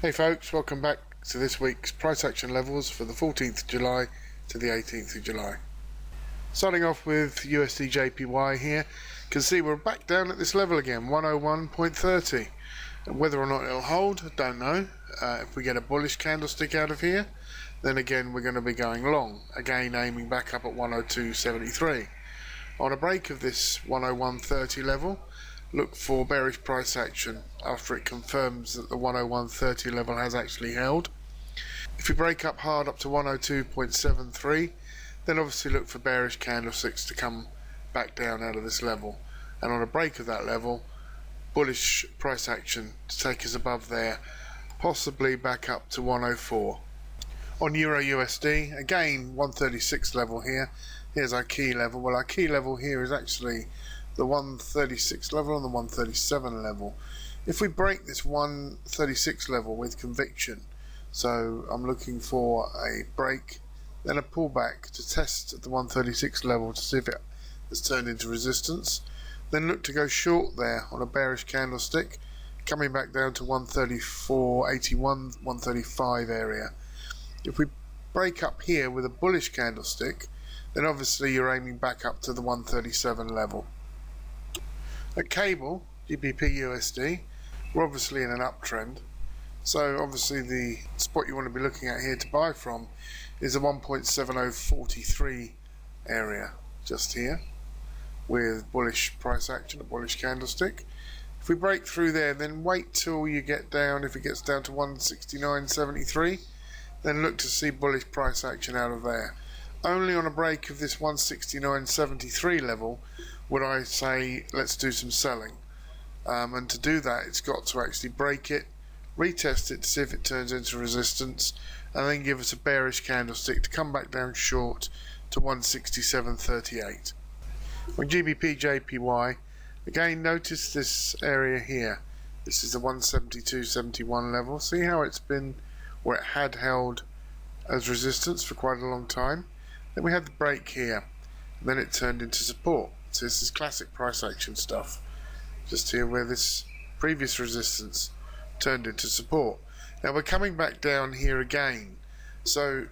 Hey folks, welcome back to this week's price action levels for the 14th of July to the 18th of July. Starting off with USDJPY here, you can see we're back down at this level again, 101.30. And whether or not it'll hold, I don't know. If we get a bullish candlestick out of here, then again we're going to be going long, again aiming back up at 102.73. On a break of this 101.30 level, look for bearish price action after it confirms that the 101.30 level has actually held. If we break up hard up to 102.73, then obviously look for bearish candlesticks to come back down out of this level. And on a break of that level, bullish price action to take us above there, possibly back up to 104. On EURUSD, again 136 level here. Here's our key level. Well, our key level here is actually the 136 level and the 137 level. If we break this 136 level with conviction, so I'm looking for a break, then a pullback to test the 136 level to see if it has turned into resistance, then look to go short there on a bearish candlestick, coming back down to 134.81, 135 area. If we break up here with a bullish candlestick, then obviously you're aiming back up to the 137 level. At cable, GBPUSD, we're obviously in an uptrend, so obviously the spot you want to be looking at here to buy from is the 1.7043 area, just here, with bullish price action, a bullish candlestick. If we break through there, then wait till you get down, if it gets down to 169.73, then look to see bullish price action out of there. Only on a break of this 169.73 level would I say let's do some selling, and to do that it's got to actually break it, retest it to see if it turns into resistance, and then give us a bearish candlestick to come back down short to 167.38. On GBPJPY, again notice this area here. This is the 172.71 level. See how it's been where it had held as resistance for quite a long time. Then we had the break here, and then it turned into support. So this is classic price action stuff. Just here where this previous resistance turned into support. Now we're coming back down here again. So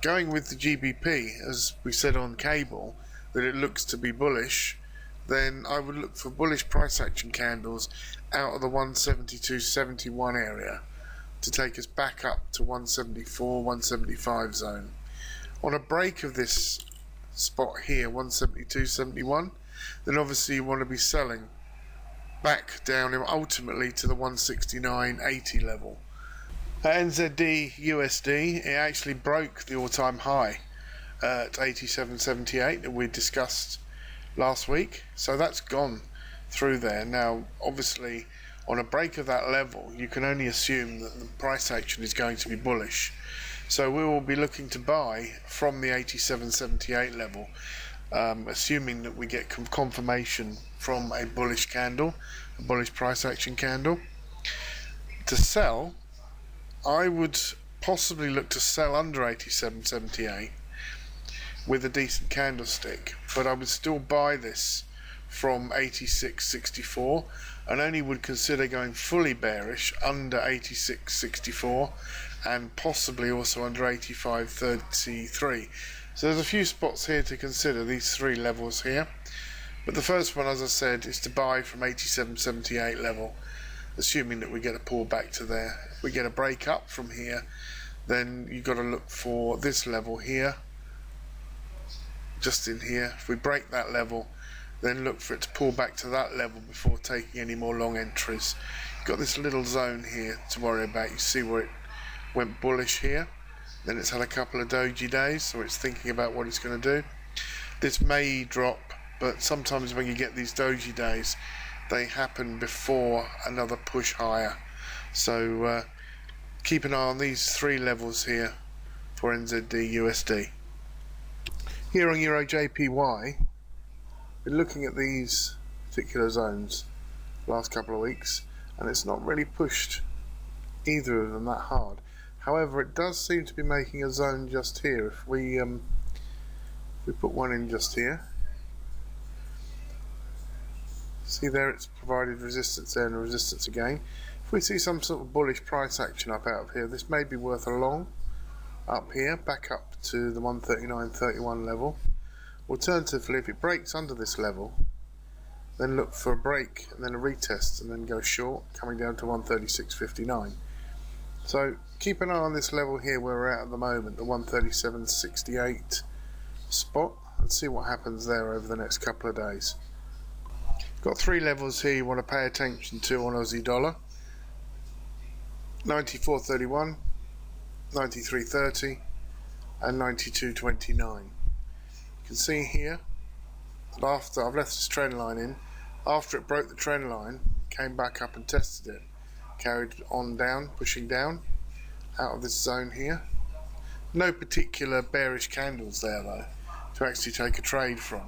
going with the GBP, as we said on cable, that it looks to be bullish, then I would look for bullish price action candles out of the 172.71 area to take us back up to 174, 175 zone. On a break of this spot here, 172.71, then obviously you want to be selling back down ultimately to the 169.80 level. At NZDUSD, it actually broke the all-time high at 87.78 that we discussed last week, so that's gone through there. Now obviously on a break of that level you can only assume that the price action is going to be bullish, so we will be looking to buy from the 87.78 level, assuming that we get confirmation from a bullish candle, a bullish price action candle. To sell, I would possibly look to sell under 87.78 with a decent candlestick, but I would still buy this from 86.64 and only would consider going fully bearish under 86.64 and possibly also under 85.33. So there's a few spots here to consider, these three levels here, but the first one, as I said, is to buy from 87.78 level, assuming that we get a pullback to there. If we get a break up from here, then you've got to look for this level here, just in here. If we break that level, then look for it to pull back to that level before taking any more long entries. You've got this little zone here to worry about. You see where it went bullish here, then it's had a couple of doji days, so it's thinking about what it's going to do. This may drop, but sometimes when you get these doji days, they happen before another push higher. So keep an eye on these three levels here for NZDUSD. Here on EURJPY, been looking at these particular zones the last couple of weeks, and it's not really pushed either of them that hard. However, it does seem to be making a zone just here. If we put one in just here, see there, it's provided resistance there and resistance again. If we see some sort of bullish price action up out of here, this may be worth a long up here, back up to the 139.31 level. Alternatively, if it breaks under this level, then look for a break and then a retest and then go short, coming down to 136.59. So keep an eye on this level here where we're at the moment, the 137.68 spot, and see what happens there over the next couple of days. Got three levels here you want to pay attention to on Aussie dollar: 94.31, 93.30 and 92.29. You can see here that after I've left this trend line in, after it broke the trend line, came back up and tested it, carried on down, pushing down out of this zone here. No particular bearish candles there though to actually take a trade from.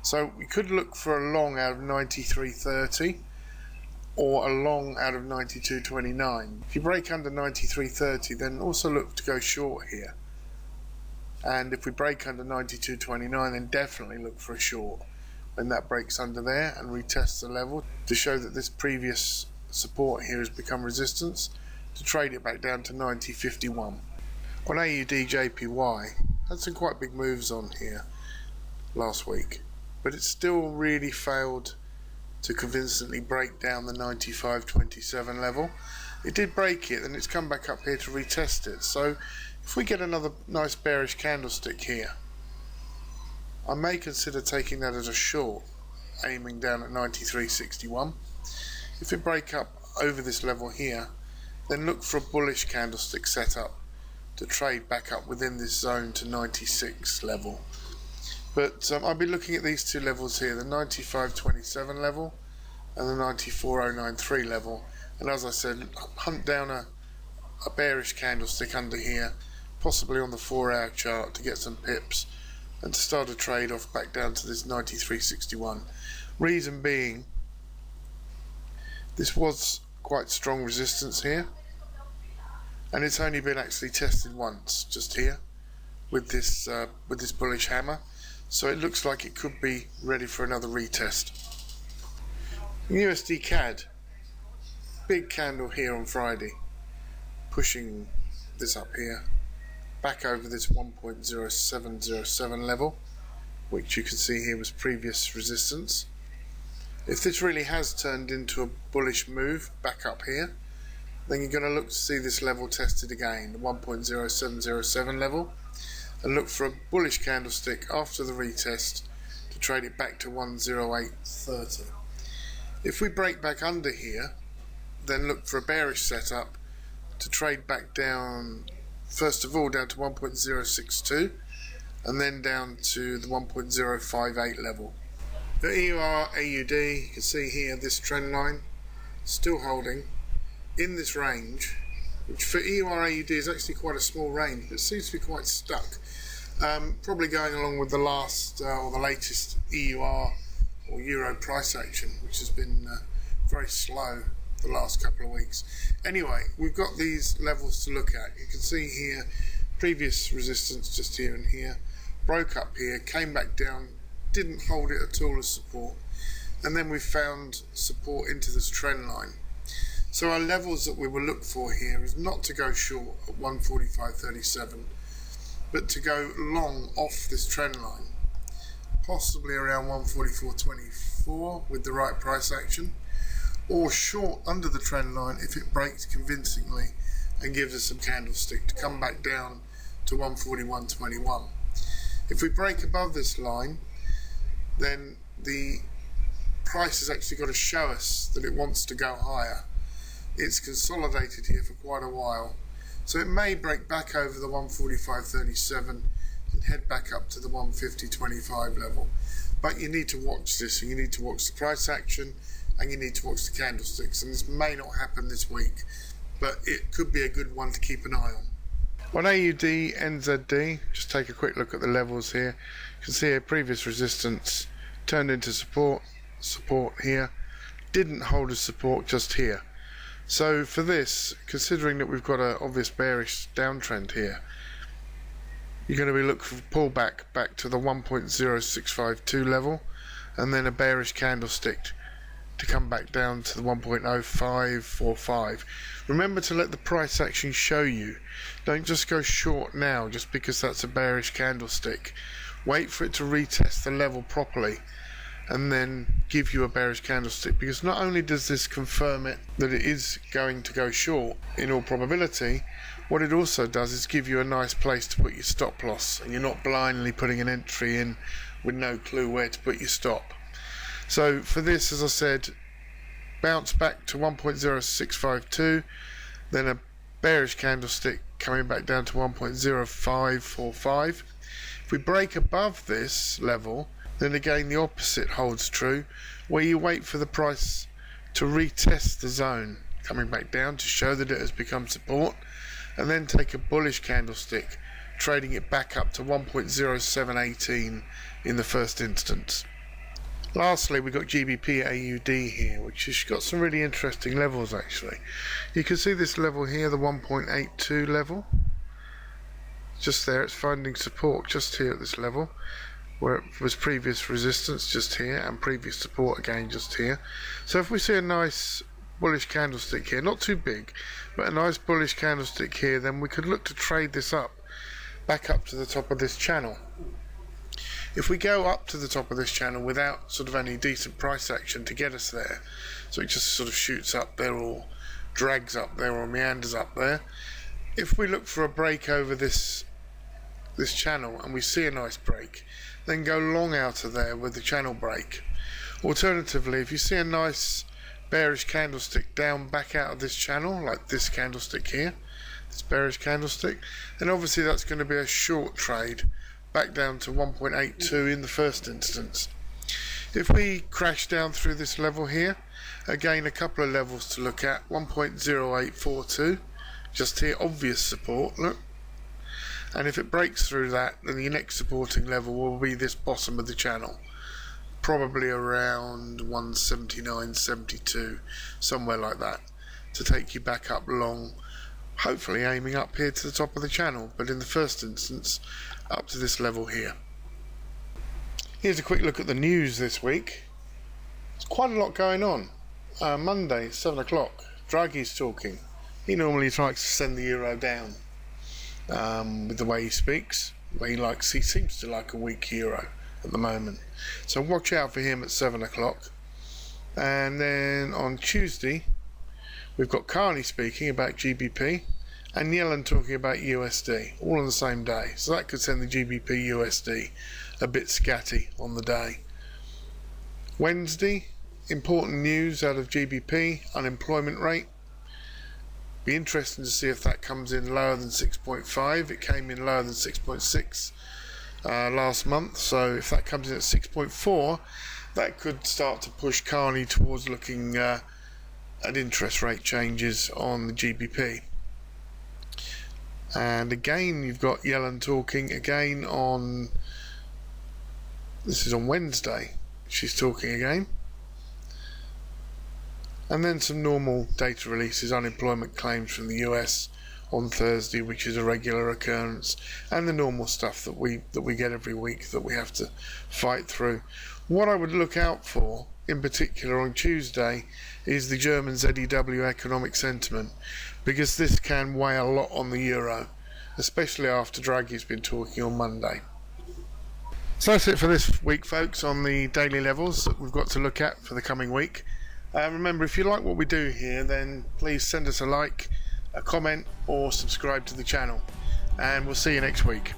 So we could look for a long out of 93.30 or a long out of 92.29. If you break under 93.30, then also look to go short here. And if we break under 92.29, then definitely look for a short when that breaks under there and retests the level to show that this previous support here has become resistance, to trade it back down to 90.51. On AUDJPY, had some quite big moves on here last week, but it still really failed to convincingly break down the 95.27 level. It did break it, and it's come back up here to retest it. So if we get another nice bearish candlestick here, I may consider taking that as a short, aiming down at 93.61. If it break up over this level here, then look for a bullish candlestick setup to trade back up within this zone to 96 level. But I'll be looking at these two levels here, the 95.27 level and the 94.093 level, and as I said, hunt down a bearish candlestick under here, possibly on the 4-hour chart, to get some pips and to start a trade off back down to this 93.61. Reason being, this was quite strong resistance here, and it's only been actually tested once, just here with this bullish hammer. So it looks like it could be ready for another retest. USDCAD, big candle here on Friday, pushing this up here, back over this 1.0707 level, which you can see here was previous resistance. If this really has turned into a bullish move back up here, then you're going to look to see this level tested again, the 1.0707 level, and look for a bullish candlestick after the retest to trade it back to 108.30. If we break back under here, then look for a bearish setup to trade back down, first of all down to 1.062 and then down to the 1.058 level. The EURAUD, you can see here this trend line still holding in this range, which for EURAUD is actually quite a small range, but it seems to be quite stuck. Probably going along with the last or the latest EUR or Euro price action, which has been very slow the last couple of weeks. Anyway, we've got these levels to look at. You can see here previous resistance just here and here, broke up here, came back down, didn't hold it at all as support, and then we found support into this trend line. So our levels that we will look for here is not to go short at 145.37, but to go long off this trend line, possibly around 144.24 with the right price action, or short under the trend line if it breaks convincingly and gives us some candlestick to come back down to 141.21. If we break above this line, then the price has actually got to show us that it wants to go higher. It's consolidated here for quite a while, so it may break back over the 145.37 and head back up to the 150.25 level. But you need to watch this, and you need to watch the price action, and you need to watch the candlesticks, and this may not happen this week, but it could be a good one to keep an eye on. On AUDNZD, just take a quick look at the levels here. You can see a previous resistance turned into support here, didn't hold as support just here. So for this, considering that we've got an obvious bearish downtrend here, you're going to be looking for pullback back to the 1.0652 level, and then a bearish candlestick to come back down to the 1.0545. Remember to let the price action show you. Don't just go short now just because that's a bearish candlestick. Wait for it to retest the level properly and then give you a bearish candlestick, because not only does this confirm it that it is going to go short in all probability, what it also does is give you a nice place to put your stop loss, and you're not blindly putting an entry in with no clue where to put your stop. So for this, as I said, bounce back to 1.0652, then a bearish candlestick coming back down to 1.0545. If we break above this level, then again the opposite holds true, where you wait for the price to retest the zone, coming back down to show that it has become support, and then take a bullish candlestick, trading it back up to 1.0718 in the first instance. Lastly, we've got GBPAUD here, which has got some really interesting levels actually. You can see this level here, the 1.82 level. Just there, it's finding support just here at this level, where it was previous resistance just here and previous support again just here. So if we see a nice bullish candlestick here, not too big, but a nice bullish candlestick here, then we could look to trade this up, back up to the top of this channel. If we go up to the top of this channel without sort of any decent price action to get us there, so it just sort of shoots up there or drags up there or meanders up there, if we look for a break over this channel and we see a nice break, then go long out of there with the channel break. Alternatively, if you see a nice bearish candlestick down back out of this channel, like this candlestick here, this bearish candlestick, then obviously that's going to be a short trade back down to 1.82 in the first instance. If we crash down through this level here, again a couple of levels to look at. 1.0842, just here, obvious support, look. And if it breaks through that, then the next supporting level will be this bottom of the channel, probably around 179.72, somewhere like that, to take you back up long, hopefully aiming up here to the top of the channel, but in the first instance up to this level here. Here's a quick look at the news this week. There's quite a lot going on. Monday, 7 o'clock, Draghi's talking. He normally likes to send the euro down. With the way he speaks, he seems to like a weak euro at the moment. So watch out for him at 7 o'clock. And then on Tuesday, we've got Carney speaking about GBP and Yellen talking about USD, all on the same day. So that could send the GBPUSD a bit scatty on the day. Wednesday, important news out of GBP, unemployment rate. Be interesting to see if that comes in lower than 6.5. It came in lower than 6.6 last month, so if that comes in at 6.4, that could start to push Carney towards looking at interest rate changes on the GBP. And again, you've got Yellen talking again on, this is on Wednesday, she's talking again. And then some normal data releases, unemployment claims from the US on Thursday, which is a regular occurrence, and the normal stuff that we get every week that we have to fight through. What I would look out for in particular on Tuesday is the German ZEW economic sentiment, because this can weigh a lot on the euro, especially after Draghi's been talking on Monday. So that's it for this week, folks, on the daily levels that we've got to look at for the coming week. Remember, if you like what we do here, then please send us a like, a comment, or subscribe to the channel, and we'll see you next week.